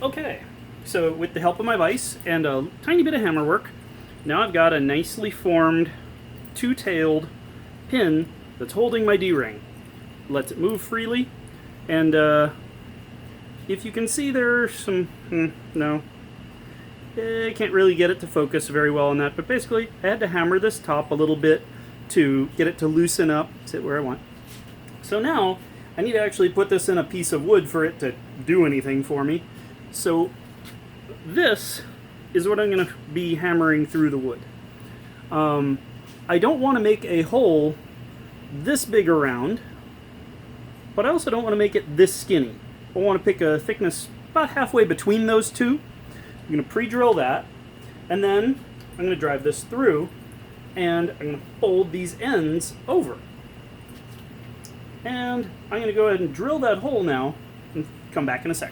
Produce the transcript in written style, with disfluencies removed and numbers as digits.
Okay, so with the help of my vise and a tiny bit of hammer work, now I've got a nicely formed two-tailed pin that's holding my D-ring. Lets it move freely, and if you can see, there's some, no, I can't really get it to focus very well on that, but basically I had to hammer this top a little bit to get it to loosen up, sit where I want. So now I need to actually put this in a piece of wood for it to do anything for me. So this is what I'm going to be hammering through the wood. I don't want to make a hole this big around, but I also don't want to make it this skinny. I want to pick a thickness about halfway between those two. I'm going to pre-drill that, and then I'm going to drive this through, and I'm going to fold these ends over. And I'm going to go ahead and drill that hole now and come back in a sec.